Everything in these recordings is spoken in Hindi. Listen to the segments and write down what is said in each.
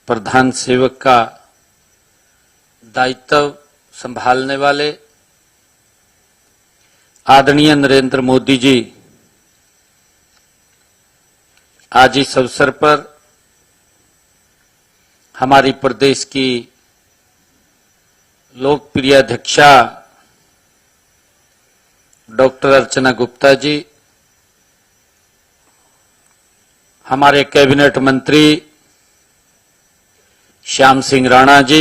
प्रधान सेवक का दायित्व संभालने वाले आदरणीय नरेंद्र मोदी जी आज इस अवसर पर हमारी प्रदेश की लोकप्रिय अध्यक्षा डॉक्टर अर्चना गुप्ता जी, हमारे कैबिनेट मंत्री श्याम सिंह राणा जी,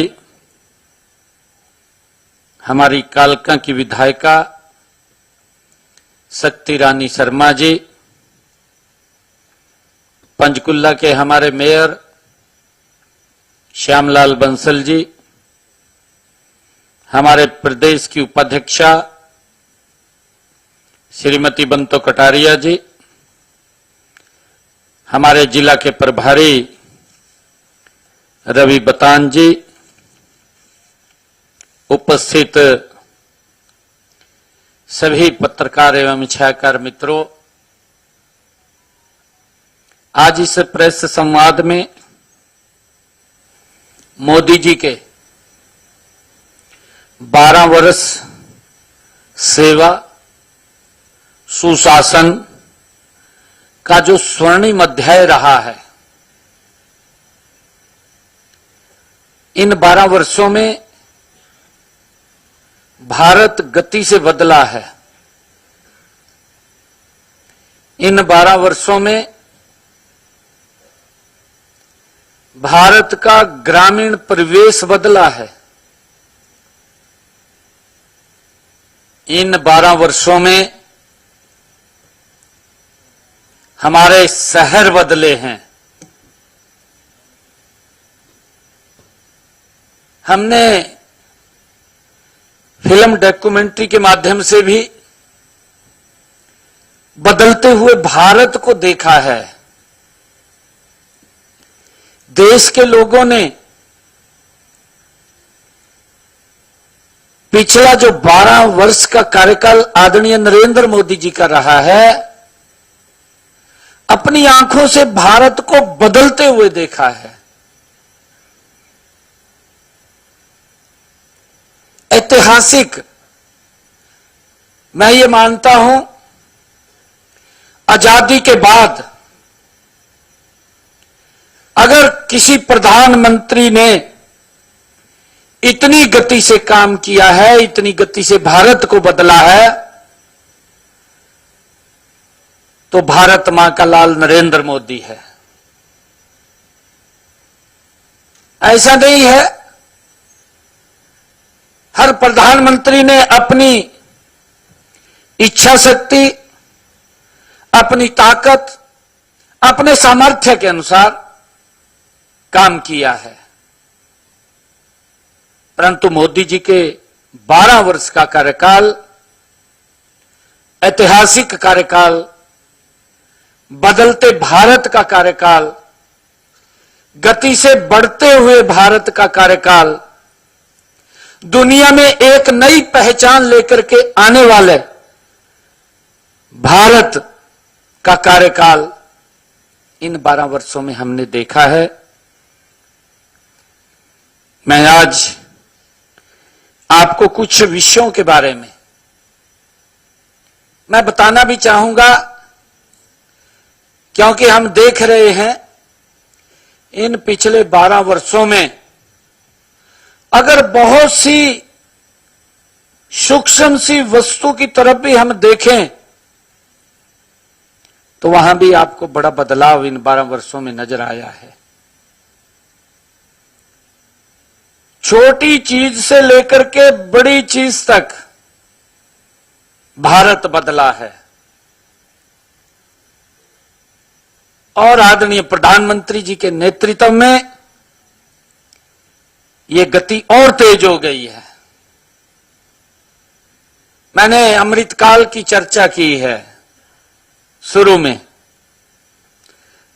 हमारी कालका की विधायिका शक्ति रानी शर्मा जी, पंचकुला के हमारे मेयर श्यामलाल बंसल जी, हमारे प्रदेश की उपाध्यक्षा श्रीमती बंतो कटारिया जी, हमारे जिला के प्रभारी रवि बतान जी, उपस्थित सभी पत्रकार एवं छायाकार मित्रों, आज इस प्रेस संवाद में मोदी जी के 12 वर्ष सेवा सुशासन का जो स्वर्णिम अध्याय रहा है, इन 12 वर्षों में भारत गति से बदला है। इन 12 वर्षों में भारत का ग्रामीण परिवेश बदला है। इन 12 वर्षों में हमारे शहर बदले हैं। हमने फिल्म डॉक्यूमेंट्री के माध्यम से भी बदलते हुए भारत को देखा है। देश के लोगों ने पिछला जो 12 वर्ष का कार्यकाल आदरणीय नरेंद्र मोदी जी का रहा है, अपनी आंखों से भारत को बदलते हुए देखा है। ऐतिहासिक, मैं ये मानता हूं, आजादी के बाद अगर किसी प्रधानमंत्री ने इतनी गति से काम किया है, इतनी गति से भारत को बदला है, तो भारत मां का लाल नरेंद्र मोदी है। ऐसा नहीं है हर प्रधानमंत्री ने अपनी इच्छा शक्ति, अपनी ताकत, अपने सामर्थ्य के अनुसार काम किया है, परंतु मोदी जी के 12 वर्ष का कार्यकाल, ऐतिहासिक कार्यकाल, बदलते भारत का कार्यकाल, गति से बढ़ते हुए भारत का कार्यकाल, दुनिया में एक नई पहचान लेकर के आने वाले भारत का कार्यकाल इन 12 वर्षों में हमने देखा है। मैं आज आपको कुछ विषयों के बारे में मैं बताना भी चाहूंगा, क्योंकि हम देख रहे हैं इन पिछले 12 वर्षों में अगर बहुत सी सूक्ष्म सी वस्तु की तरफ भी हम देखें तो वहां भी आपको बड़ा बदलाव इन 12 वर्षों में नजर आया है। छोटी चीज से लेकर के बड़ी चीज तक भारत बदला है और आदरणीय प्रधानमंत्री जी के नेतृत्व में ये गति और तेज हो गई है। मैंने अमृतकाल की चर्चा की है शुरू में।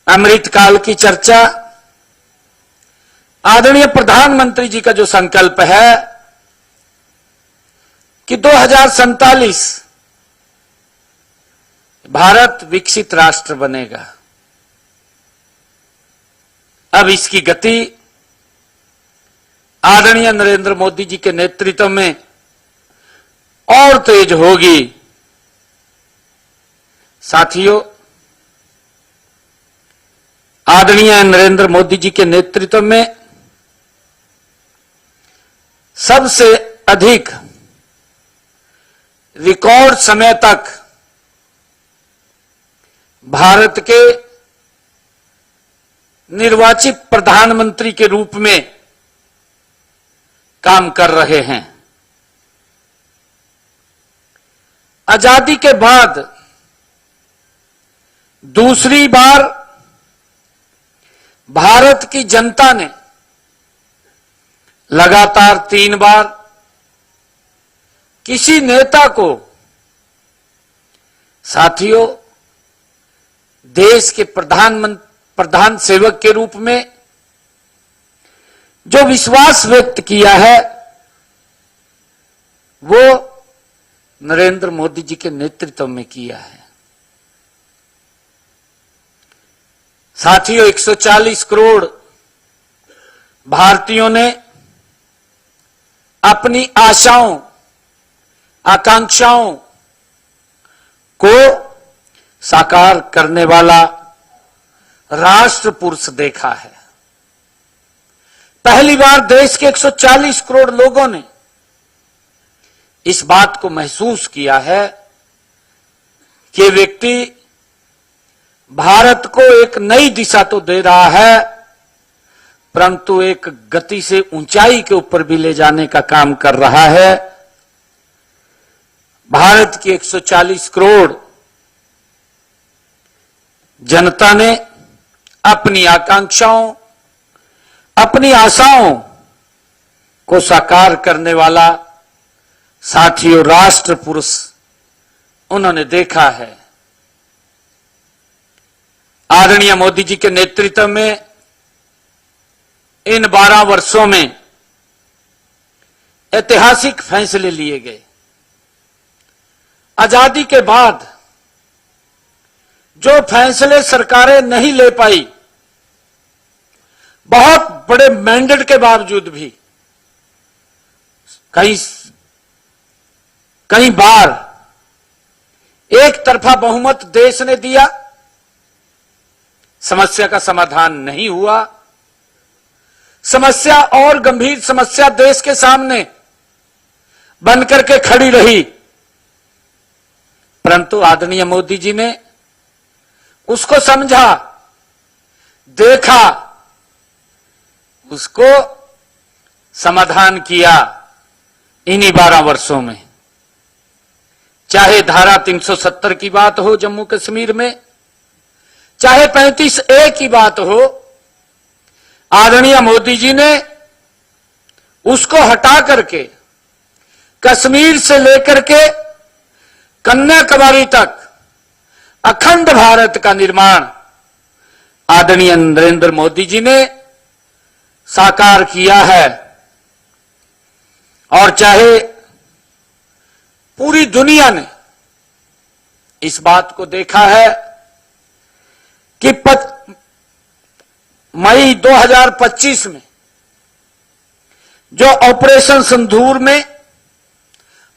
अमृतकाल की चर्चा आदरणीय प्रधानमंत्री जी का जो संकल्प है कि 2047 भारत विकसित राष्ट्र बनेगा, अब इसकी गति आदरणीय नरेंद्र मोदी जी के नेतृत्व में और तेज होगी। साथियों, आदरणीय नरेंद्र मोदी जी के नेतृत्व में सबसे अधिक रिकॉर्ड समय तक भारत के निर्वाचित प्रधानमंत्री के रूप में काम कर रहे हैं। आजादी के बाद दूसरी बार भारत की जनता ने लगातार 3 बार किसी नेता को, साथियों, देश के प्रधान सेवक के रूप में जो विश्वास व्यक्त किया है वो नरेंद्र मोदी जी के नेतृत्व में किया है। साथियों, 140 करोड़ भारतीयों ने अपनी आशाओं, आकांक्षाओं को साकार करने वाला राष्ट्र पुरुष देखा है। पहली बार देश के 140 करोड़ लोगों ने इस बात को महसूस किया है कि व्यक्ति भारत को एक नई दिशा तो दे रहा है, परंतु एक गति से ऊंचाई के ऊपर भी ले जाने का काम कर रहा है। भारत की 140 करोड़ जनता ने अपनी आकांक्षाओं, अपनी आशाओं को साकार करने वाला साथियों राष्ट्र पुरुष उन्होंने देखा है। आदरणीय मोदी जी के नेतृत्व में इन 12 वर्षों में ऐतिहासिक फैसले लिए गए। आजादी के बाद जो फैसले सरकारें नहीं ले पाई, बहुत बड़े मैंडेट के बावजूद भी कई बार एक तरफा बहुमत देश ने दिया, समस्या का समाधान नहीं हुआ। समस्या और गंभीर समस्या देश के सामने बनकर के खड़ी रही, परंतु आदरणीय मोदी जी ने उसको समझा, देखा, उसको समाधान किया इन्हीं 12 वर्षों में। चाहे धारा 370 की बात हो जम्मू कश्मीर में, चाहे 35A की बात हो, आदरणीय मोदी जी ने उसको हटा करके कश्मीर से लेकर के कन्याकुमारी तक अखंड भारत का निर्माण आदरणीय नरेंद्र मोदी जी ने साकार किया है। और चाहे पूरी दुनिया ने इस बात को देखा है कि मई 2025 में जो ऑपरेशन सिंदूर में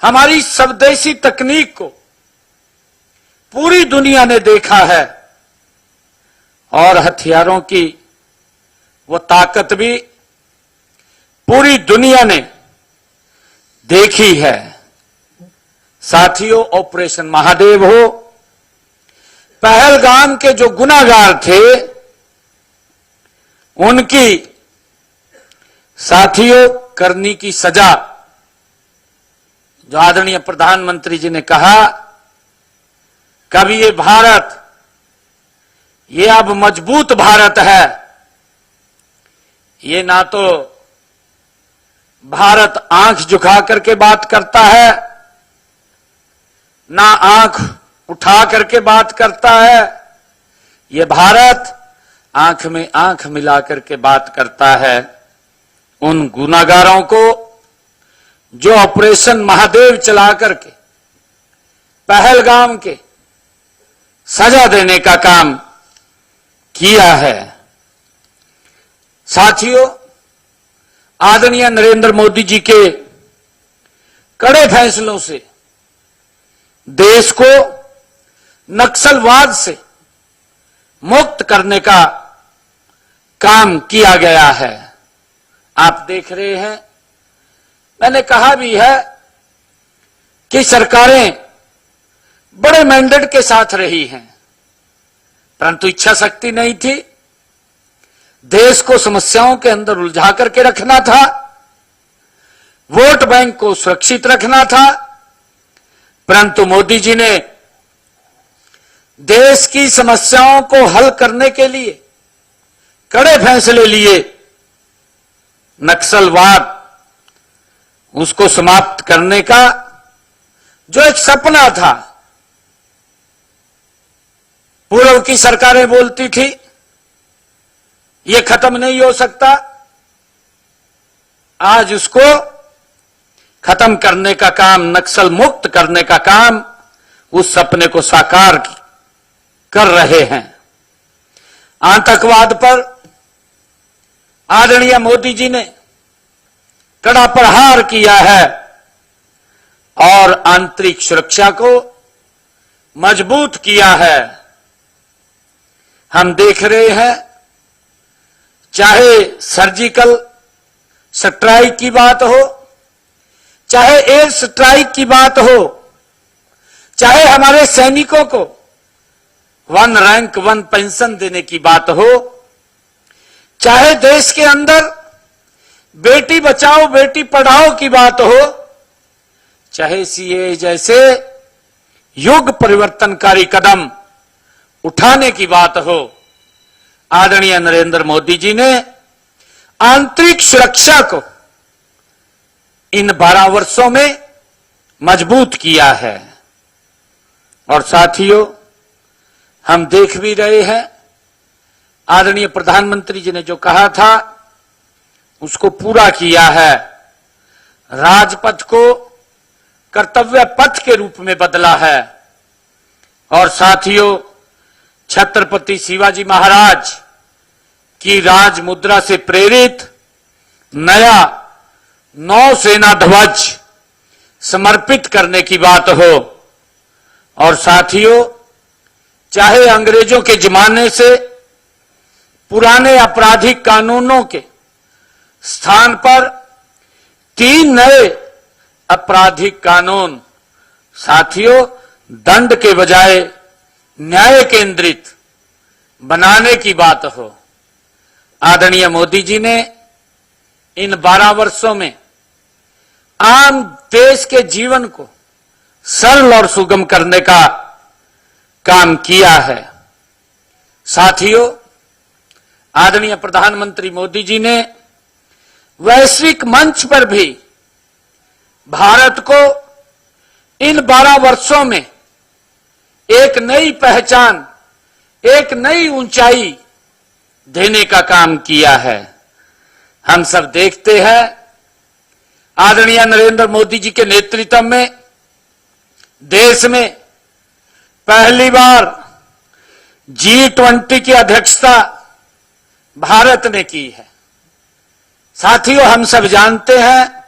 हमारी स्वदेशी तकनीक को पूरी दुनिया ने देखा है और हथियारों की वो ताकत भी पूरी दुनिया ने देखी है। साथियों, ऑपरेशन महादेव हो, पहलगाम के जो गुनाहगार थे उनकी साथियों करनी की सजा, जो आदरणीय प्रधानमंत्री जी ने कहा कभी ये भारत, ये अब मजबूत भारत है, ये ना तो भारत आंख झुका करके बात करता है, ना आंख उठा करके बात करता है, ये भारत आंख में आंख मिला करके बात करता है। उन गुनाहगारों को जो ऑपरेशन महादेव चला करके पहलगाम के सजा देने का काम किया है। साथियों, आदरणीय नरेंद्र मोदी जी के कड़े फैसलों से देश को नक्सलवाद से मुक्त करने का काम किया गया है। आप देख रहे हैं, मैंने कहा भी है कि सरकारें बड़े मैंडेट के साथ रही हैं, परंतु इच्छा शक्ति नहीं थी। देश को समस्याओं के अंदर उलझा करके रखना था, वोट बैंक को सुरक्षित रखना था, परंतु मोदी जी ने देश की समस्याओं को हल करने के लिए कड़े फैसले लिए। नक्सलवाद उसको समाप्त करने का जो एक सपना था, पूर्व की सरकारें बोलती थी ये खत्म नहीं हो सकता, आज उसको खत्म करने का काम, नक्सल मुक्त करने का काम, उस सपने को साकार कर रहे हैं। आतंकवाद पर आदरणीय मोदी जी ने कड़ा प्रहार किया है और आंतरिक सुरक्षा को मजबूत किया है। हम देख रहे हैं, चाहे सर्जिकल स्ट्राइक की बात हो, चाहे एयर स्ट्राइक की बात हो, चाहे हमारे सैनिकों को 1 रैंक 1 पेंशन देने की बात हो, चाहे देश के अंदर बेटी बचाओ बेटी पढ़ाओ की बात हो, चाहे सीए जैसे युग परिवर्तनकारी कदम उठाने की बात हो, आदरणीय नरेंद्र मोदी जी ने आंतरिक सुरक्षा को इन 12 वर्षों में मजबूत किया है। और साथियों, हम देख भी रहे हैं, आदरणीय प्रधानमंत्री जी ने जो कहा था उसको पूरा किया है। राजपथ को कर्तव्य पथ के रूप में बदला है। और साथियों, छत्रपति शिवाजी महाराज की राज मुद्रा से प्रेरित नया नौसेना ध्वज समर्पित करने की बात हो, और साथियों, चाहे अंग्रेजों के जमाने से पुराने आपराधिक कानूनों के स्थान पर 3 नए आपराधिक कानून, साथियों, दंड के बजाय न्याय केंद्रित बनाने की बात हो, आदरणीय मोदी जी ने इन 12 वर्षों में आम देश के जीवन को सरल और सुगम करने का काम किया है। साथियों, आदरणीय प्रधानमंत्री मोदी जी ने वैश्विक मंच पर भी भारत को इन 12 वर्षों में एक नई पहचान, एक नई ऊंचाई देने का काम किया है। हम सब देखते हैं, आदरणीय नरेंद्र मोदी जी के नेतृत्व में देश में पहली बार G20 की अध्यक्षता भारत ने की है। साथियों, हम सब जानते हैं,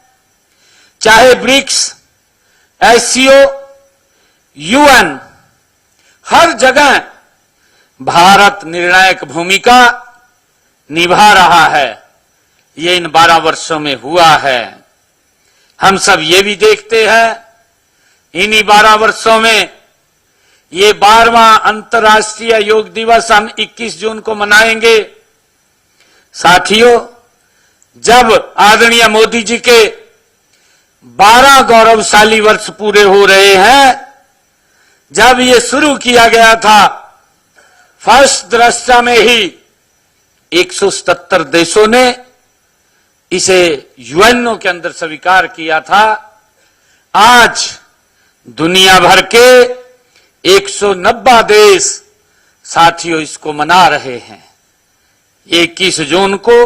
चाहे ब्रिक्स, SCO, UN, हर जगह भारत निर्णायक भूमिका निभा रहा है। ये इन 12 वर्षों में हुआ है। हम सब ये भी देखते हैं, इन्हीं 12 वर्षों में ये 12वां अंतर्राष्ट्रीय योग दिवस हम 21 जून को मनाएंगे। साथियों, जब आदरणीय मोदी जी के 12 गौरवशाली वर्ष पूरे हो रहे हैं, जब ये शुरू किया गया था, फर्स्ट दृष्टा में ही 177 देशों ने इसे यूएनओ के अंदर स्वीकार किया था। आज दुनिया भर के 190 देश साथियों इसको मना रहे हैं। 21 जून को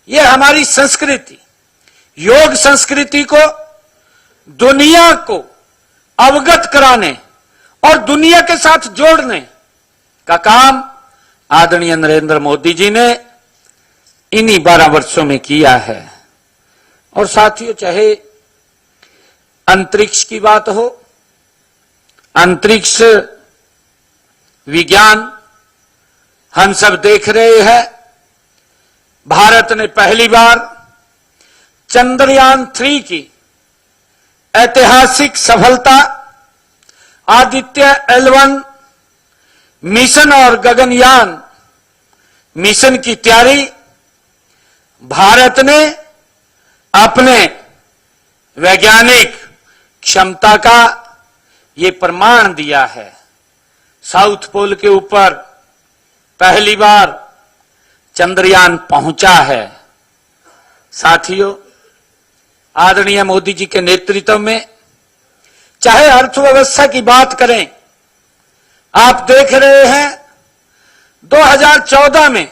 यह हमारी संस्कृति, योग संस्कृति को दुनिया को अवगत कराने और दुनिया के साथ जोड़ने का काम आदरणीय नरेंद्र मोदी जी ने इन्हीं 12 वर्षों में किया है। और साथियों, चाहे अंतरिक्ष की बात हो, अंतरिक्ष विज्ञान हम सब देख रहे हैं। भारत ने पहली बार चंद्रयान 3 की ऐतिहासिक सफलता, आदित्य L1 मिशन और गगनयान मिशन की तैयारी, भारत ने अपने वैज्ञानिक क्षमता का ये प्रमाण दिया है। साउथ पोल के ऊपर पहली बार चंद्रयान पहुंचा है। साथियों, आदरणीय मोदी जी के नेतृत्व में चाहे अर्थव्यवस्था की बात करें, आप देख रहे हैं 2014 में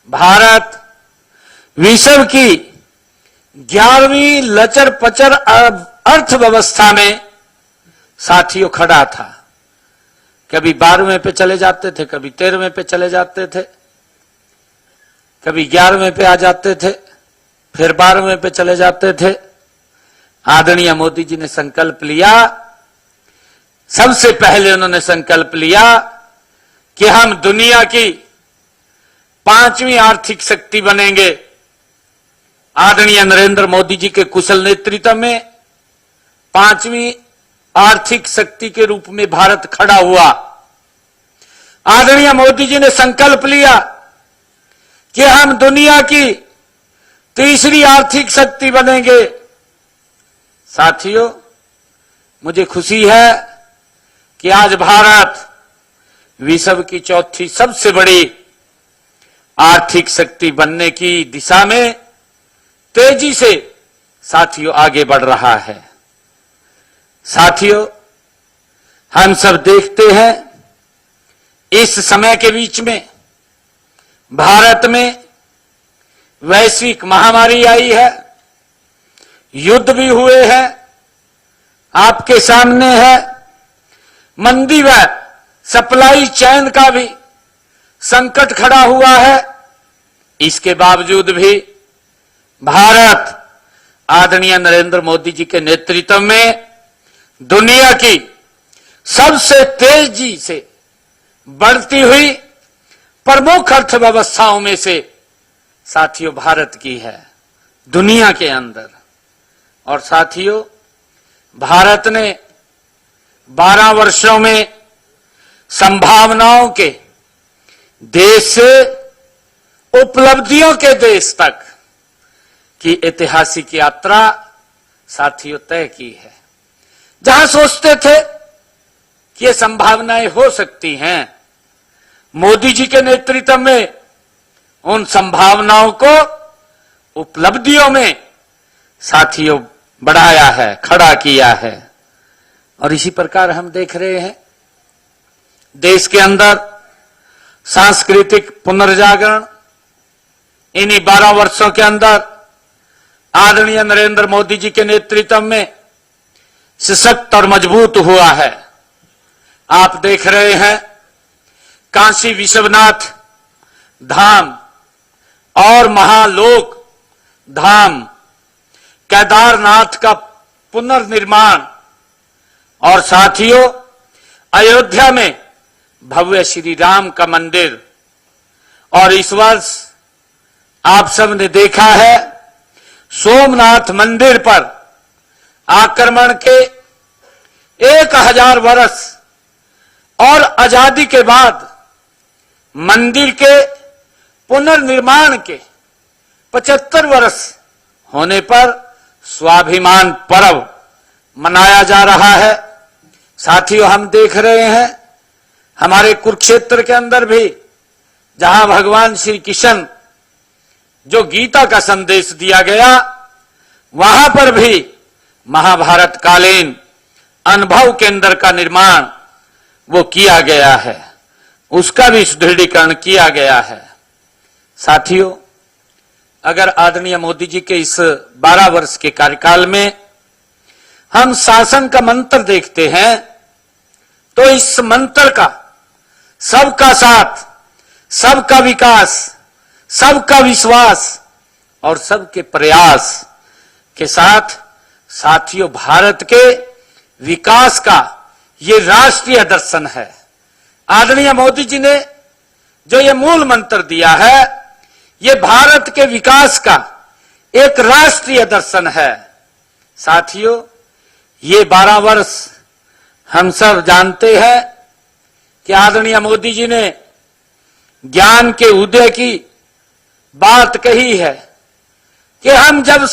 भारत विश्व की 11वीं लचर पचर अर्थव्यवस्था में साथियों खड़ा था। कभी 12वें पे चले जाते थे, कभी 13वें पे चले जाते थे, कभी 11वें पे आ जाते थे, फिर 12वें पे चले जाते थे। आदरणीय मोदी जी ने संकल्प लिया, सबसे पहले उन्होंने संकल्प लिया कि हम दुनिया की 5वीं आर्थिक शक्ति बनेंगे। आदरणीय नरेंद्र मोदी जी के कुशल नेतृत्व में 5वीं आर्थिक शक्ति के रूप में भारत खड़ा हुआ। आदरणीय मोदी जी ने संकल्प लिया कि हम दुनिया की 3री आर्थिक शक्ति बनेंगे। साथियों, मुझे खुशी है कि आज भारत विश्व की 4थी सबसे बड़ी आर्थिक शक्ति बनने की दिशा में तेजी से साथियों आगे बढ़ रहा है। साथियों, हम सब देखते हैं इस समय के बीच में भारत में वैश्विक महामारी आई है, युद्ध भी हुए हैं, आपके सामने है मंदी व सप्लाई चेन का भी संकट खड़ा हुआ है। इसके बावजूद भी भारत आदरणीय नरेंद्र मोदी जी के नेतृत्व में दुनिया की सबसे तेजी से बढ़ती हुई प्रमुख अर्थव्यवस्थाओं में से साथियों भारत की है दुनिया के अंदर। और साथियों, भारत ने 12 वर्षों में संभावनाओं के देश से उपलब्धियों के देश तक की ऐतिहासिक यात्रा साथियों तय की है। जहां सोचते थे कि ये संभावनाएं हो सकती हैं, मोदी जी के नेतृत्व में उन संभावनाओं को उपलब्धियों में साथियों बढ़ाया है, खड़ा किया है। और इसी प्रकार हम देख रहे हैं देश के अंदर सांस्कृतिक पुनर्जागरण इन्हीं 12 वर्षों के अंदर आदरणीय नरेंद्र मोदी जी के नेतृत्व में सशक्त और मजबूत हुआ है। आप देख रहे हैं काशी विश्वनाथ धाम और महालोक धाम, केदारनाथ का पुनर्निर्माण और साथियों अयोध्या में भव्य श्री राम का मंदिर। और इस वर्ष आप सब ने देखा है सोमनाथ मंदिर पर आक्रमण के 1000 वर्ष और आजादी के बाद मंदिर के पुनर्निर्माण के 75 वर्ष होने पर स्वाभिमान पर्व मनाया जा रहा है। साथियों, हम देख रहे हैं हमारे कुरुक्षेत्र के अंदर भी जहां भगवान श्री कृष्ण जो गीता का संदेश दिया गया, वहां पर भी महाभारत कालीन अनुभव केंद्र का निर्माण वो किया गया है, उसका भी सुदृढ़ीकरण किया गया है। साथियों, अगर आदरणीय मोदी जी के इस 12 वर्ष के कार्यकाल में हम शासन का मंत्र देखते हैं तो इस मंत्र का सबका साथ, सबका विकास, सबका विश्वास और सबके प्रयास के साथ साथियों भारत के विकास का ये राष्ट्रीय दर्शन है। आदरणीय मोदी जी ने जो ये मूल मंत्र दिया है, ये भारत के विकास का एक राष्ट्रीय दर्शन है। साथियों, ये 12 वर्ष हम सब जानते हैं कि आदरणीय मोदी जी ने ज्ञान के उदय की बात कही है कि हम जब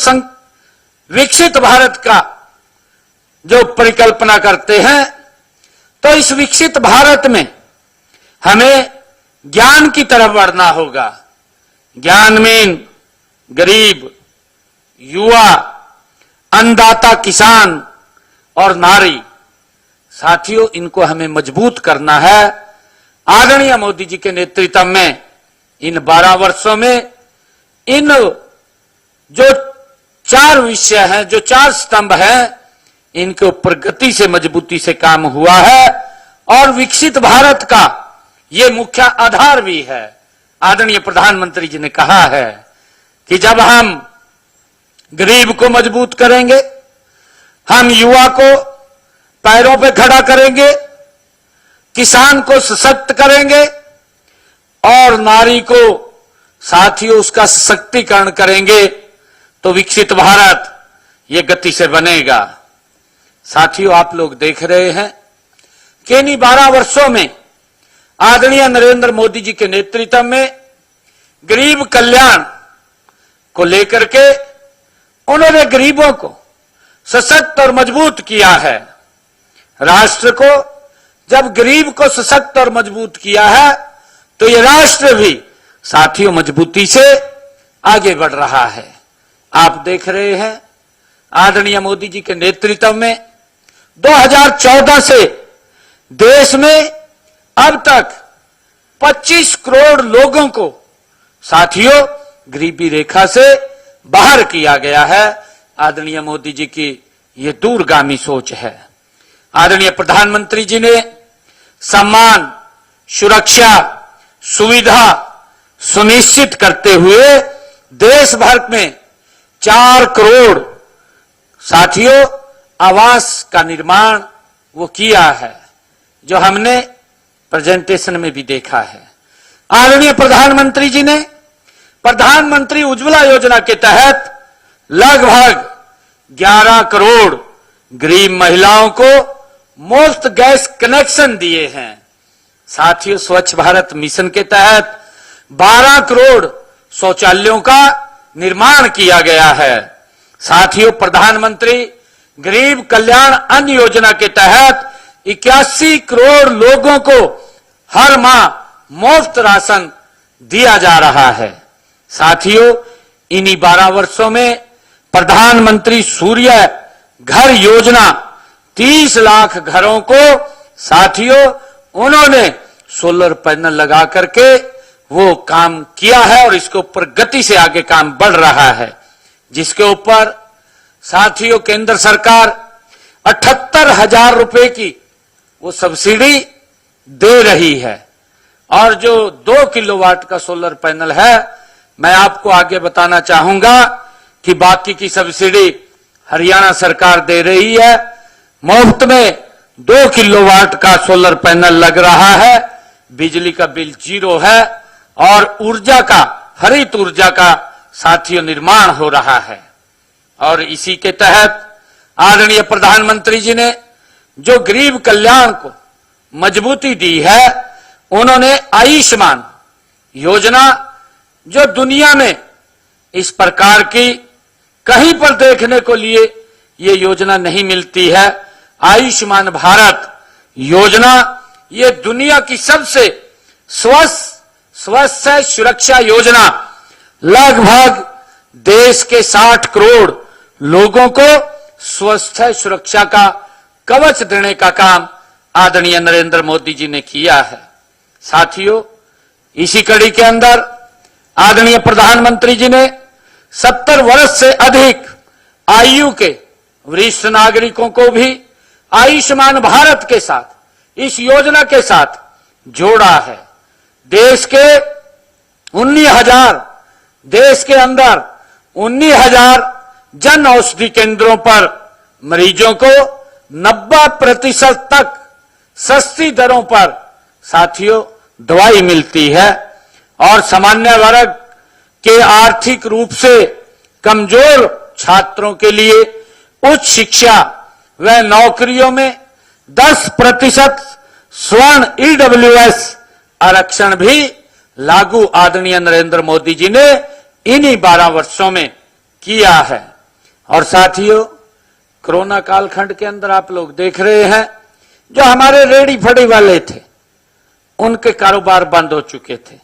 विकसित भारत का जो परिकल्पना करते हैं, तो इस विकसित भारत में हमें ज्ञान की तरफ बढ़ना होगा। ज्ञान में गरीब, युवा, अन्नदाता, किसान और नारी, साथियों इनको हमें मजबूत करना है। आदरणीय मोदी जी के नेतृत्व में इन 12 वर्षों में इन जो 4 विषय हैं, जो 4 स्तंभ हैं, इनके ऊपर गति से मजबूती से काम हुआ है और विकसित भारत का ये मुख्य आधार भी है। आदरणीय प्रधानमंत्री जी ने कहा है कि जब हम गरीब को मजबूत करेंगे, हम युवा को पैरों पे खड़ा करेंगे, किसान को सशक्त करेंगे और नारी को साथियों उसका सशक्तिकरण करेंगे, तो विकसित भारत ये गति से बनेगा। साथियों, आप लोग देख रहे हैं कि इन 12 वर्षों में आदरणीय नरेंद्र मोदी जी के नेतृत्व में गरीब कल्याण को लेकर के उन्होंने गरीबों को सशक्त और मजबूत किया है। राष्ट्र को जब गरीब को सशक्त और मजबूत किया है, तो ये राष्ट्र भी साथियों मजबूती से आगे बढ़ रहा है। आप देख रहे हैं आदरणीय मोदी जी के नेतृत्व में 2014 से देश में अब तक 25 करोड़ लोगों को साथियों गरीबी रेखा से बाहर किया गया है। आदरणीय मोदी जी की ये दूरगामी सोच है। आदरणीय प्रधानमंत्री जी ने सम्मान, सुरक्षा, सुविधा सुनिश्चित करते हुए देश भर में 4 करोड़ साथियों आवास का निर्माण वो किया है, जो हमने प्रेजेंटेशन में भी देखा है। आदरणीय प्रधानमंत्री जी ने प्रधानमंत्री उज्ज्वला योजना के तहत लगभग 11 करोड़ गरीब महिलाओं को मुफ्त गैस कनेक्शन दिए हैं। साथियों, स्वच्छ भारत मिशन के तहत 12 करोड़ शौचालयों का निर्माण किया गया है। साथियों, प्रधानमंत्री गरीब कल्याण अन्न योजना के तहत 81 करोड़ लोगों को हर माह मुफ्त राशन दिया जा रहा है। साथियों, इन्हीं 12 वर्षों में प्रधानमंत्री सूर्य घर योजना 30 लाख घरों को साथियों उन्होंने सोलर पैनल लगा करके वो काम किया है और इसके ऊपर गति से आगे काम बढ़ रहा है, जिसके ऊपर साथियों केंद्र सरकार 78,000 रुपए की वो सब्सिडी दे रही है। और जो 2 किलोवाट का सोलर पैनल है, मैं आपको आगे बताना चाहूंगा कि बाकी की सब्सिडी हरियाणा सरकार दे रही है। मुफ्त में 2 किलोवाट का सोलर पैनल लग रहा है, बिजली का बिल 0 है और ऊर्जा का, हरित ऊर्जा का साथियों निर्माण हो रहा है। और इसी के तहत आदरणीय प्रधानमंत्री जी ने जो गरीब कल्याण को मजबूती दी है, उन्होंने आयुष्मान योजना, जो दुनिया में इस प्रकार की कहीं पर देखने को लिए ये योजना नहीं मिलती है। आयुष्मान भारत योजना ये दुनिया की सबसे स्वास्थ्य सुरक्षा योजना, लगभग देश के 60 करोड़ लोगों को स्वास्थ्य सुरक्षा का कवच देने का काम आदरणीय नरेंद्र मोदी जी ने किया है। साथियों, इसी कड़ी के अंदर आदरणीय प्रधानमंत्री जी ने 70 वर्ष से अधिक आयु के वरिष्ठ नागरिकों को भी आयुष्मान भारत के साथ, इस योजना के साथ जोड़ा है। देश के 19,000, देश के अंदर 19,000 जन औषधि केंद्रों पर मरीजों को 90% तक सस्ती दरों पर साथियों दवाई मिलती है और सामान्य वर्ग के आर्थिक रूप से कमजोर छात्रों के लिए उच्च शिक्षा व नौकरियों में 10% स्वर्ण EWS आरक्षण भी लागू आदरणीय नरेंद्र मोदी जी ने इन्हीं 12 वर्षों में किया है। और साथियों, कोरोना कालखंड के अंदर आप लोग देख रहे हैं, जो हमारे रेडी फड़ी वाले थे उनके कारोबार बंद हो चुके थे,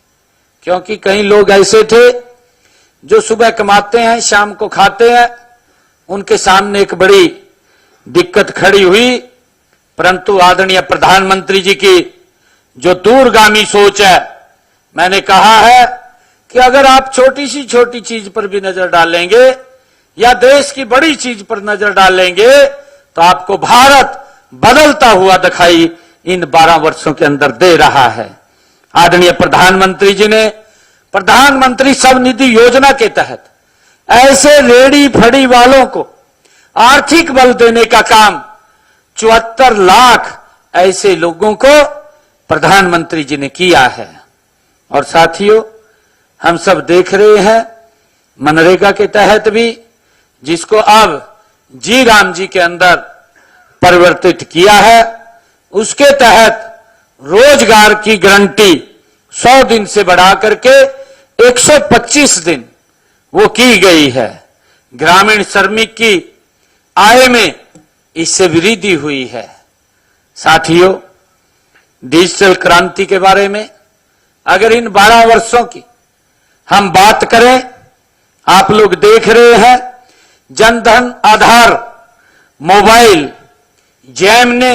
क्योंकि कई लोग ऐसे थे जो सुबह कमाते हैं शाम को खाते हैं। उनके सामने एक बड़ी दिक्कत खड़ी हुई, परंतु आदरणीय प्रधानमंत्री जी की जो दूरगामी सोच है, मैंने कहा है कि अगर आप छोटी सी छोटी चीज पर भी नजर डालेंगे या देश की बड़ी चीज पर नजर डालेंगे तो आपको भारत बदलता हुआ दिखाई इन 12 वर्षों के अंदर दे रहा है। आदरणीय प्रधानमंत्री जी ने प्रधानमंत्री स्वनिधि योजना के तहत ऐसे रेडी फड़ी वालों को आर्थिक बल देने का काम 74 लाख ऐसे लोगों को प्रधानमंत्री जी ने किया है। और साथियों, हम सब देख रहे हैं मनरेगा के तहत भी, जिसको अब जी राम जी के अंदर परिवर्तित किया है, उसके तहत रोजगार की गारंटी 100 दिन से बढ़ा करके 125 दिन वो की गई है। ग्रामीण श्रमिक की आय में इससे वृद्धि हुई है। साथियों, डिजिटल क्रांति के बारे में अगर इन 12 वर्षों की हम बात करें, आप लोग देख रहे हैं जनधन आधार मोबाइल जैम ने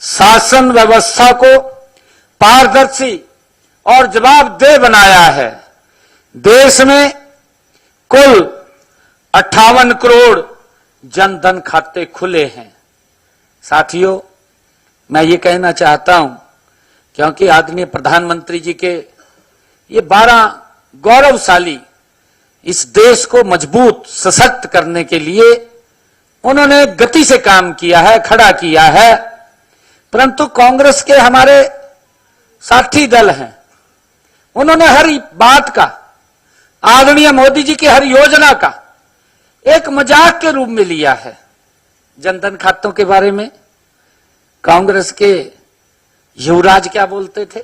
शासन व्यवस्था को पारदर्शी और जवाबदेह बनाया है। देश में कुल 58 करोड़ जनधन खाते खुले हैं। साथियों, मैं ये कहना चाहता हूं, क्योंकि आदरणीय प्रधानमंत्री जी के ये 12 गौरवशाली इस देश को मजबूत सशक्त करने के लिए उन्होंने गति से काम किया है, खड़ा किया है। परंतु कांग्रेस के हमारे साथी दल हैं, उन्होंने हर बात का, आदरणीय मोदी जी की हर योजना का एक मजाक के रूप में लिया है। जनधन खातों के बारे में कांग्रेस के युवराज क्या बोलते थे?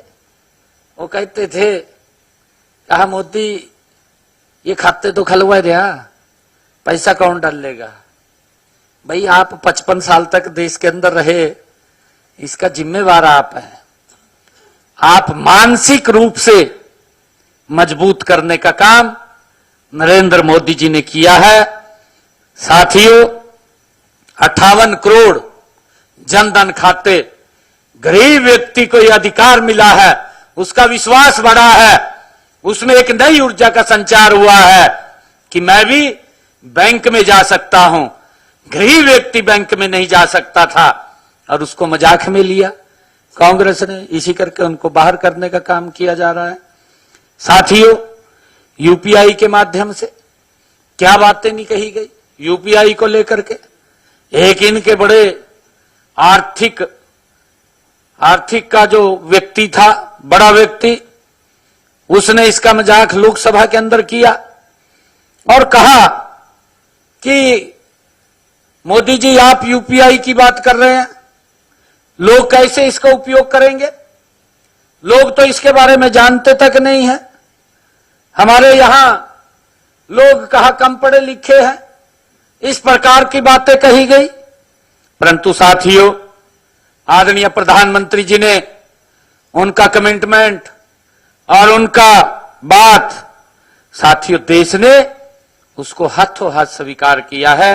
वो कहते थे, कहा मोदी ये खाते तो खुलवा दिया, पैसा कौन डालेगा? भाई आप 55 साल तक देश के अंदर रहे, इसका जिम्मेवार आप हैं। आप मानसिक रूप से मजबूत करने का काम नरेंद्र मोदी जी ने किया है। साथियों, 58 करोड़ जनधन खाते, गरीब व्यक्ति को यह अधिकार मिला है, उसका विश्वास बढ़ा है, उसमें एक नई ऊर्जा का संचार हुआ है कि मैं भी बैंक में जा सकता हूं। गरीब व्यक्ति बैंक में नहीं जा सकता था और उसको मजाक में लिया कांग्रेस ने, इसी करके उनको बाहर करने का काम किया जा रहा है। साथियों, यूपीआई के माध्यम से क्या बातें नहीं कही गई यूपीआई को लेकर के। एक इनके बड़े आर्थिक का जो व्यक्ति था, बड़ा व्यक्ति, उसने इसका मजाक लोकसभा के अंदर किया और कहा कि मोदी जी आप यूपीआई की बात कर रहे हैं, लोग कैसे इसका उपयोग करेंगे? लोग तो इसके बारे में जानते तक नहीं है। हमारे यहां लोग कहा कम पढ़े लिखे हैं, इस प्रकार की बातें कही गई। परंतु साथियों, आदरणीय प्रधानमंत्री जी ने उनका कमिटमेंट और उनका बात, साथियों देश ने उसको हाथों हाथ स्वीकार किया है।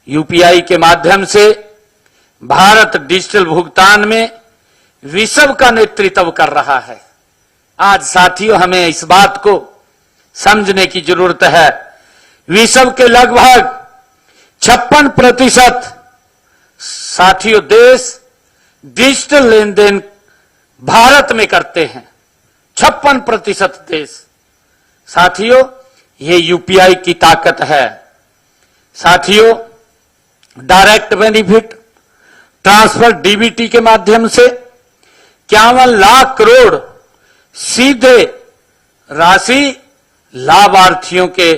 यूपीआई के माध्यम से भारत डिजिटल भुगतान में विश्व का नेतृत्व कर रहा है। आज साथियों, हमें इस बात को समझने की जरूरत है। विश्व के लगभग 56% साथियों देश डिजिटल लेन देन भारत में करते हैं। 56% देश। साथियों, ये यूपीआई की ताकत है। साथियों, डायरेक्ट बेनिफिट ट्रांसफर डीबीटी के माध्यम से 51 लाख करोड़ सीधे राशि लाभार्थियों के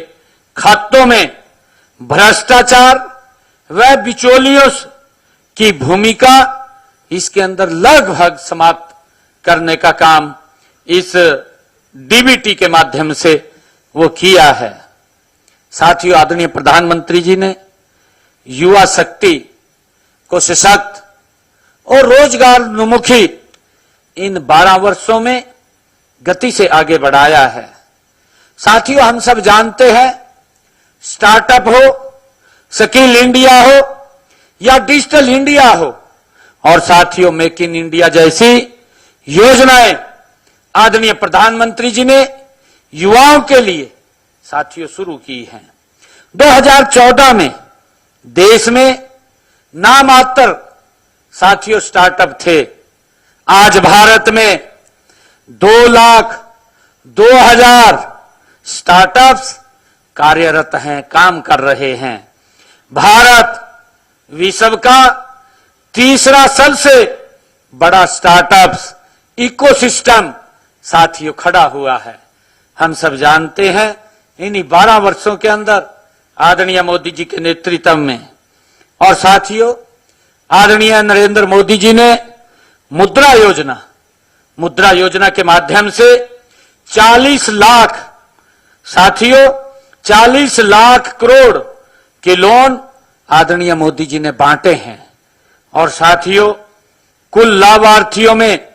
खातों में, भ्रष्टाचार व बिचौलियों की भूमिका इसके अंदर लगभग समाप्त करने का काम इस डीबीटी के माध्यम से वो किया है। साथियों, आदरणीय प्रधानमंत्री जी ने युवा शक्ति को सशक्त और रोजगारोन्मुखी इन 12 वर्षों में गति से आगे बढ़ाया है। साथियों, हम सब जानते हैं, स्टार्टअप हो, स्किल इंडिया हो या डिजिटल इंडिया हो, और साथियों मेक इन इंडिया जैसी योजनाएं आदरणीय प्रधानमंत्री जी ने युवाओं के लिए साथियों शुरू की हैं। 2014 में देश में नामात्र साथियों स्टार्टअप थे। आज भारत में 2,02,000 स्टार्टअप्स कार्यरत हैं, काम कर रहे हैं। भारत विश्व का तीसरा सबसे बड़ा स्टार्टअप्स इकोसिस्टम साथियों खड़ा हुआ है। हम सब जानते हैं, इन्हीं 12 वर्षों के अंदर आदरणीय मोदी जी के नेतृत्व में, और साथियों आदरणीय नरेंद्र मोदी जी ने मुद्रा योजना के माध्यम से 40 लाख साथियों 40 लाख करोड़ के लोन आदरणीय मोदी जी ने बांटे हैं। और साथियों, कुल लाभार्थियों में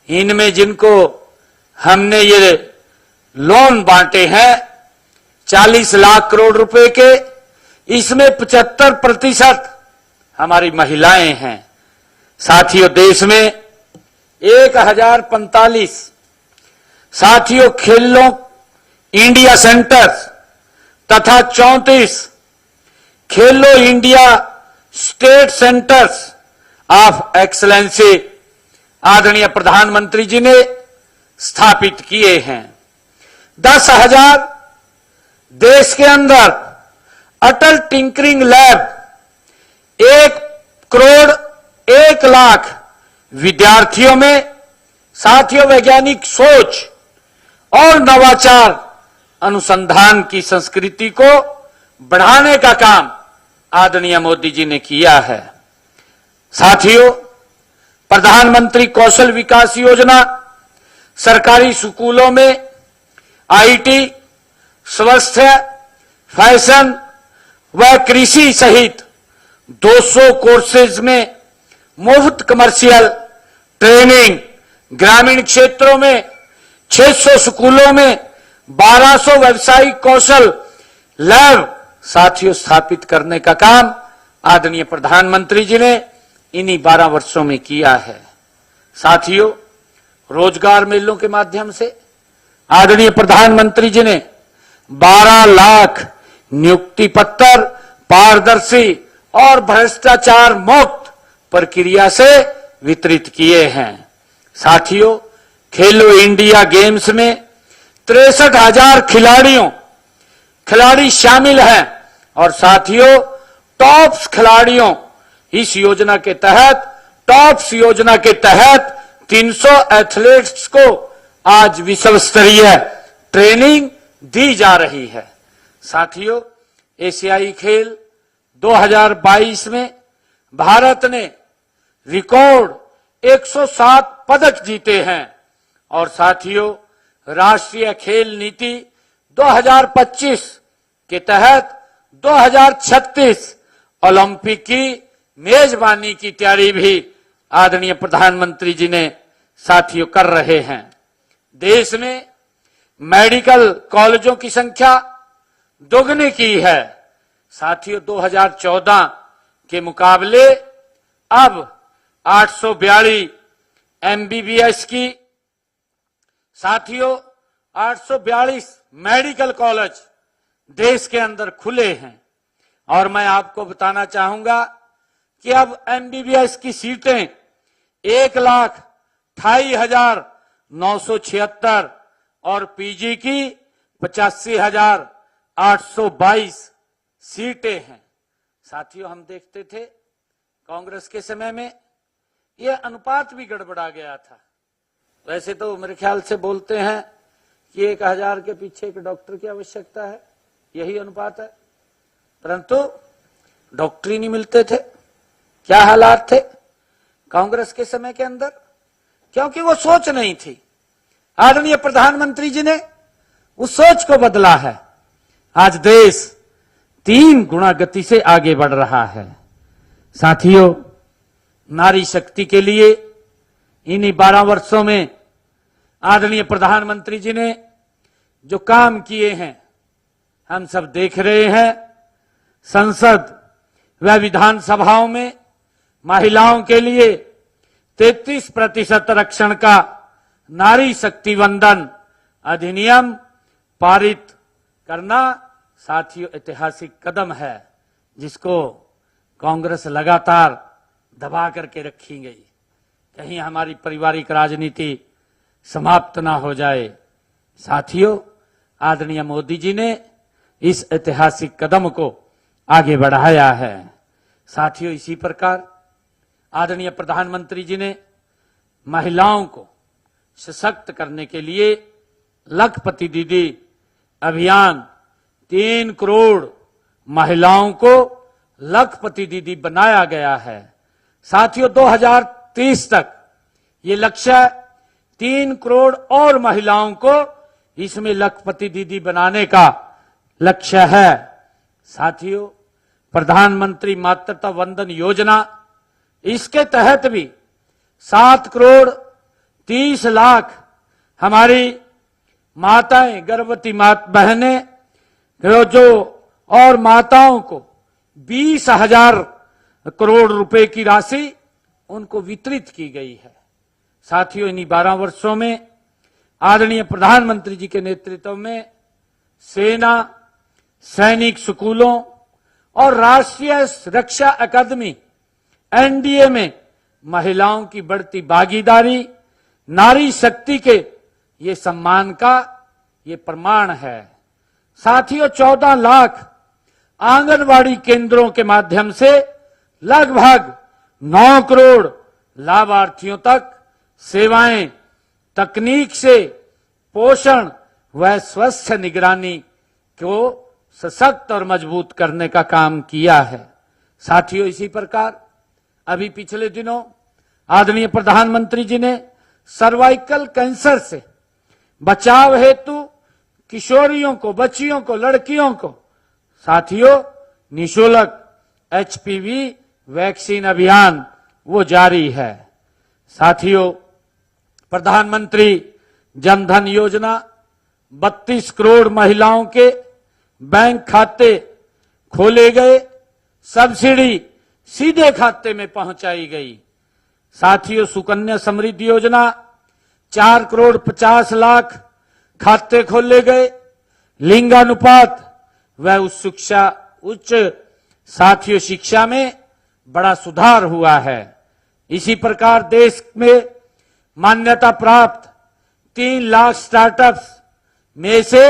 इनमें जिनको हमने ये लोन बांटे हैं 40 लाख करोड़ रुपए के, इसमें 75% हमारी महिलाएं हैं। साथियों, देश में 1045 साथियों खेलो इंडिया सेंटर्स तथा 34 खेलो India state centres of excellency आदरणीय प्रधानमंत्री जी ने स्थापित किए हैं। 10,000 देश के अंदर अटल टिंकरिंग लैब, 1 करोड़ 1 लाख विद्यार्थियों में साथियों वैज्ञानिक सोच और नवाचार अनुसंधान की संस्कृति को बढ़ाने का काम आदरणीय मोदी जी ने किया है। साथियों, प्रधानमंत्री कौशल विकास योजना सरकारी स्कूलों में आईटी, स्वास्थ्य, फैशन व कृषि सहित 200 कोर्सेज में मुफ्त कमर्शियल ट्रेनिंग, ग्रामीण क्षेत्रों में 600 स्कूलों में 1200 व्यावसायिक कौशल लैब साथियों स्थापित करने का काम आदरणीय प्रधानमंत्री जी ने इन्हीं 12 वर्षों में किया है। साथियों, रोजगार मेलों के माध्यम से आदरणीय प्रधानमंत्री जी ने 12 लाख नियुक्ति पत्र पारदर्शी और भ्रष्टाचार मुक्त प्रक्रिया से वितरित किए हैं। साथियों, खेलो इंडिया गेम्स में 63,000 खिलाड़ी शामिल हैं, और साथियों टॉप्स खिलाड़ियों इस योजना के तहत 300 एथलीट्स को आज विश्व स्तरीय ट्रेनिंग दी जा रही है। साथियों, एशियाई खेल 2022 में भारत ने रिकॉर्ड 107 पदक जीते हैं, और साथियों राष्ट्रीय खेल नीति 2025 के तहत 2036 ओलंपिक की मेजबानी की तैयारी भी आदरणीय प्रधानमंत्री जी ने साथियों कर रहे हैं। देश में मेडिकल कॉलेजों की संख्या दोगुनी की है। साथियों, 2014 के मुकाबले अब 842 एमबीबीएस की साथियों 842 मेडिकल कॉलेज देश के अंदर खुले हैं, और मैं आपको बताना चाहूंगा कि अब एमबीबीएस की सीटें 1,28,976 और पीजी की 85,822 सीटें हैं। साथियों, हम देखते थे कांग्रेस के समय में यह अनुपात भी गड़बड़ा गया था। वैसे तो मेरे ख्याल से बोलते हैं कि 1000 के पीछे एक डॉक्टर की आवश्यकता है, यही अनुपात है, परंतु डॉक्टर ही नहीं मिलते थे। क्या हालात थे कांग्रेस के समय के अंदर? क्योंकि वो सोच नहीं थी। आदरणीय प्रधानमंत्री जी ने उस सोच को बदला है। आज देश 3 गुना गति से आगे बढ़ रहा है। साथियों, नारी शक्ति के लिए इन्हीं 12 वर्षों में आदरणीय प्रधानमंत्री जी ने जो काम किए हैं हम सब देख रहे हैं। संसद व विधानसभाओं में महिलाओं के लिए 33% आरक्षण का नारी शक्ति वंदन अधिनियम पारित करना साथियों ऐतिहासिक कदम है, जिसको कांग्रेस लगातार दबा करके रखी गई। कहीं हमारी पारिवारिक राजनीति समाप्त ना हो जाए। साथियों, आदरणीय मोदी जी ने इस ऐतिहासिक कदम को आगे बढ़ाया है। साथियों, इसी प्रकार आदरणीय प्रधानमंत्री जी ने महिलाओं को सशक्त करने के लिए लखपति दीदी अभियान 3 करोड़ महिलाओं को लखपति दीदी बनाया गया है। साथियों, 2030 तक ये लक्ष्य 3 करोड़ और महिलाओं को इसमें लखपति दीदी बनाने का लक्ष्य है। साथियों, प्रधानमंत्री मातृत्व वंदन योजना, इसके तहत भी 7 करोड़ 30 लाख हमारी माताएं, गर्भवती बहनें जो और माताओं को 20,000 करोड़ रुपए की राशि उनको वितरित की गई है। साथियों, इन्हीं 12 वर्षों में आदरणीय प्रधानमंत्री जी के नेतृत्व में सेना, सैनिक स्कूलों और राष्ट्रीय रक्षा अकादमी एनडीए में महिलाओं की बढ़ती भागीदारी नारी शक्ति के ये सम्मान का ये प्रमाण है। साथियों, 14 लाख आंगनवाड़ी केंद्रों के माध्यम से लगभग 9 करोड़ लाभार्थियों तक सेवाएं तकनीक से पोषण व स्वस्थ निगरानी को सशक्त और मजबूत करने का काम किया है। साथियों, इसी प्रकार अभी पिछले दिनों आदरणीय प्रधानमंत्री जी ने सर्वाइकल कैंसर से बचाव हेतु किशोरियों को, बच्चियों को, लड़कियों को साथियों निःशुल्क एचपीवी वैक्सीन अभियान वो जारी है। साथियों, प्रधानमंत्री जनधन योजना 32 करोड़ महिलाओं के बैंक खाते खोले गए, सब्सिडी सीधे खाते में पहुंचाई गई। साथियों, सुकन्या समृद्धि योजना 4 करोड़ 50 लाख खाते खोले गए। लिंगानुपात व उच्च साथियों शिक्षा में बड़ा सुधार हुआ है। इसी प्रकार देश में मान्यता प्राप्त 3 लाख स्टार्टअप्स में से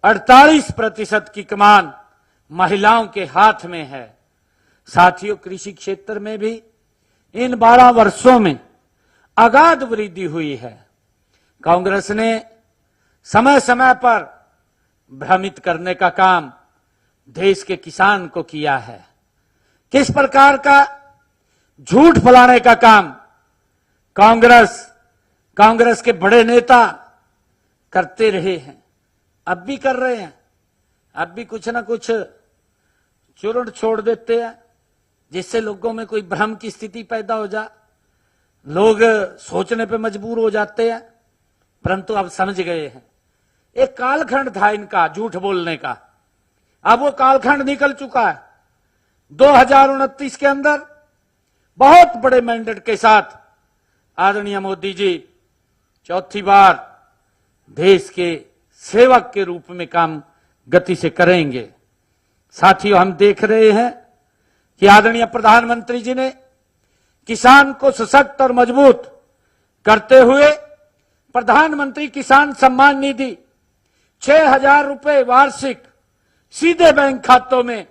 48% की कमान महिलाओं के हाथ में है। साथियों, कृषि क्षेत्र में भी इन 12 वर्षों में अगाध वृद्धि हुई है। कांग्रेस ने समय समय पर भ्रमित करने का काम देश के किसान को किया है। किस प्रकार का झूठ फैलाने का काम कांग्रेस के बड़े नेता करते रहे हैं, अब भी कर रहे हैं। अब भी कुछ ना कुछ चूर्ण छोड़ देते हैं जिससे लोगों में कोई भ्रम की स्थिति पैदा हो जा, लोग सोचने पे मजबूर हो जाते हैं। परंतु अब समझ गए हैं, एक कालखंड था इनका झूठ बोलने का, अब वो कालखंड निकल चुका है। 2029 के अंदर बहुत बड़े मैंडेट के साथ आदरणीय मोदी जी 4थी बार देश के सेवक के रूप में काम गति से करेंगे। साथियों, हम देख रहे हैं कि आदरणीय प्रधानमंत्री जी ने किसान को सशक्त और मजबूत करते हुए प्रधानमंत्री किसान सम्मान निधि 6,000 रुपए वार्षिक सीधे बैंक खातों में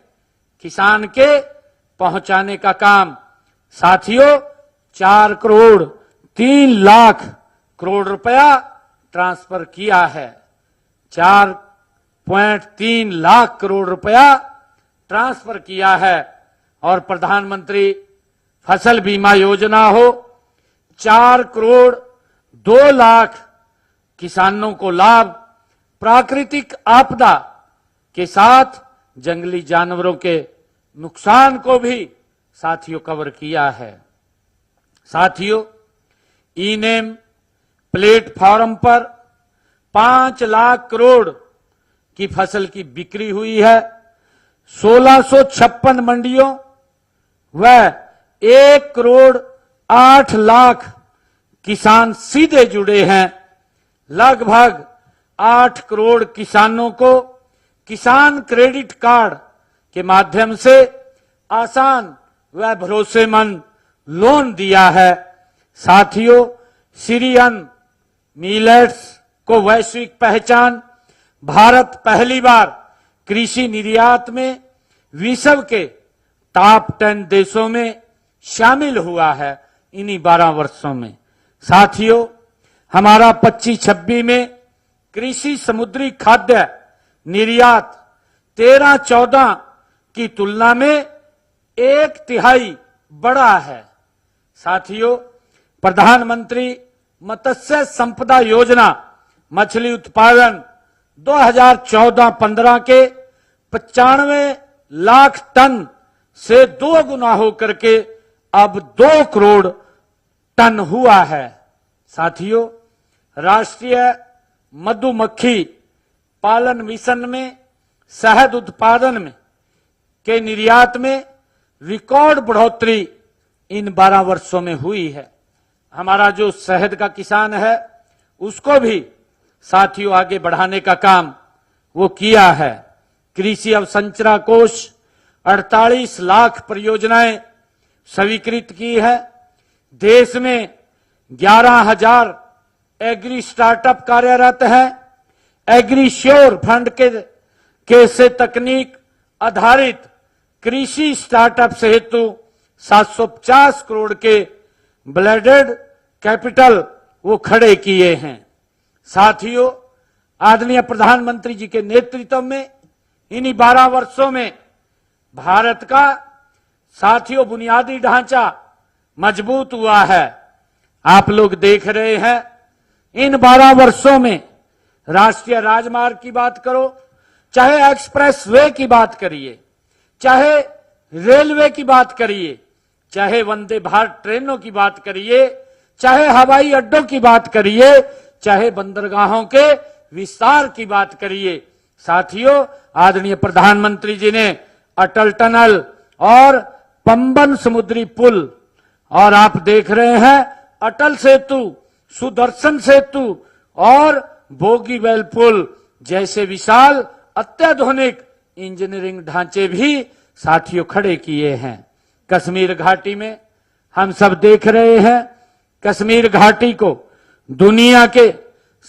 किसान के पहुंचाने का काम साथियों 4 करोड़ 3 लाख करोड़ रुपया ट्रांसफर किया है। 4.3 लाख करोड़ रुपया ट्रांसफर किया है। और प्रधानमंत्री फसल बीमा योजना हो, 4 करोड़ 2 लाख किसानों को लाभ, प्राकृतिक आपदा के साथ जंगली जानवरों के नुकसान को भी साथियों कवर किया है। साथियों, ई-नेम प्लेटफॉर्म पर 5 लाख करोड़ की फसल की बिक्री हुई है। 1656 मंडियों व 1 करोड़ 8 लाख किसान सीधे जुड़े हैं। लगभग 8 करोड़ किसानों को किसान क्रेडिट कार्ड के माध्यम से आसान व भरोसेमंद लोन दिया है। साथियों, सीरियन मिलेट्स को वैश्विक पहचान, भारत पहली बार कृषि निर्यात में विश्व के टॉप 10 देशों में शामिल हुआ है इन्हीं 12 वर्षों में। साथियों, हमारा 25-26 में कृषि समुद्री खाद्य निर्यात 13-14 की तुलना में 1/3 बढ़ा है। साथियों, प्रधानमंत्री मत्स्य संपदा योजना मछली उत्पादन 2014-15 के 95 लाख टन से 2 गुना होकर के अब 2 करोड़ टन हुआ है। साथियों, राष्ट्रीय मधुमक्खी पालन मिशन में शहद उत्पादन में के निर्यात में रिकॉर्ड बढ़ोतरी इन 12 वर्षों में हुई है। हमारा जो शहद का किसान है उसको भी साथियों आगे बढ़ाने का काम वो किया है। कृषि अवसंरचना कोष 48 लाख परियोजनाएं स्वीकृत की है। देश में 11,000 एग्री स्टार्टअप कार्यरत हैं। एग्री श्योर फंड के से तकनीक आधारित कृषि स्टार्टअप से हेतु 750 करोड़ के ब्लेडेड कैपिटल वो खड़े किए हैं। साथियों, आदरणीय प्रधानमंत्री जी के नेतृत्व में इन्हीं 12 वर्षों में भारत का साथियों बुनियादी ढांचा मजबूत हुआ है। आप लोग देख रहे हैं इन 12 वर्षों में राष्ट्रीय राजमार्ग की बात करो, चाहे एक्सप्रेस वे की बात करिए, चाहे रेलवे की बात करिए, चाहे वंदे भारत ट्रेनों की बात करिए, चाहे हवाई अड्डों की बात करिए, चाहे बंदरगाहों के विस्तार की बात करिए। साथियों, आदरणीय प्रधानमंत्री जी ने अटल टनल और पंबन समुद्री पुल और आप देख रहे हैं अटल सेतु, सुदर्शन सेतु और बोगीबील पुल जैसे विशाल अत्याधुनिक इंजीनियरिंग ढांचे भी साथियों खड़े किए हैं। कश्मीर घाटी में हम सब देख रहे हैं, कश्मीर घाटी को दुनिया के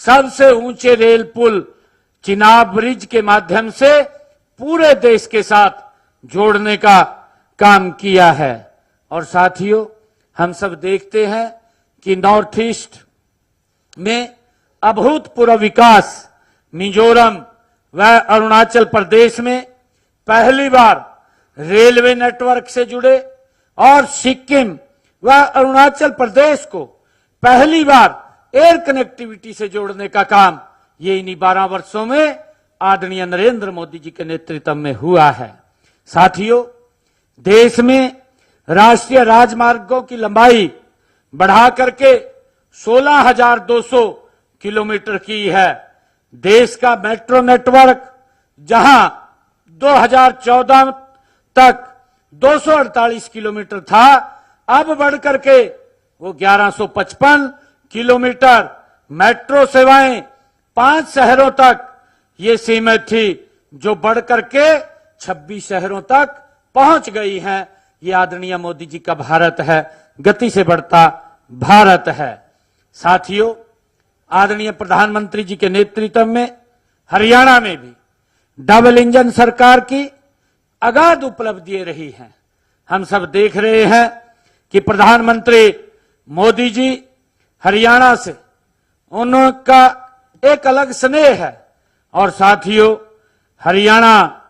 सबसे ऊंचे रेल पुल चिनाब ब्रिज के माध्यम से पूरे देश के साथ जोड़ने का काम किया है। और साथियों, हम सब देखते हैं कि नॉर्थ ईस्ट में अभूतपूर्व विकास मिजोरम व अरुणाचल प्रदेश में पहली बार रेलवे नेटवर्क से जुड़े और सिक्किम व अरुणाचल प्रदेश को पहली बार एयर कनेक्टिविटी से जोड़ने का काम ये इन्हीं 12 वर्षों में आदरणीय नरेंद्र मोदी जी के नेतृत्व में हुआ है। साथियों, देश में राष्ट्रीय राजमार्गों की लंबाई बढ़ा करके 16,200 किलोमीटर की है। देश का मेट्रो नेटवर्क जहां 2014 तक 248 किलोमीटर था, अब बढ़कर के वो 1155 किलोमीटर। मेट्रो सेवाएं 5 शहरों तक ये सीमित थी, जो बढ़कर के 26 शहरों तक पहुंच गई हैं। ये आदरणीय मोदी जी का भारत है, गति से बढ़ता भारत है। साथियों, आदरणीय प्रधानमंत्री जी के नेतृत्व में हरियाणा में भी डबल इंजन सरकार की अगाध उपलब्धि रही हैं। हम सब देख रहे हैं कि प्रधानमंत्री मोदी जी हरियाणा से उनका एक अलग स्नेह है और साथियों हरियाणा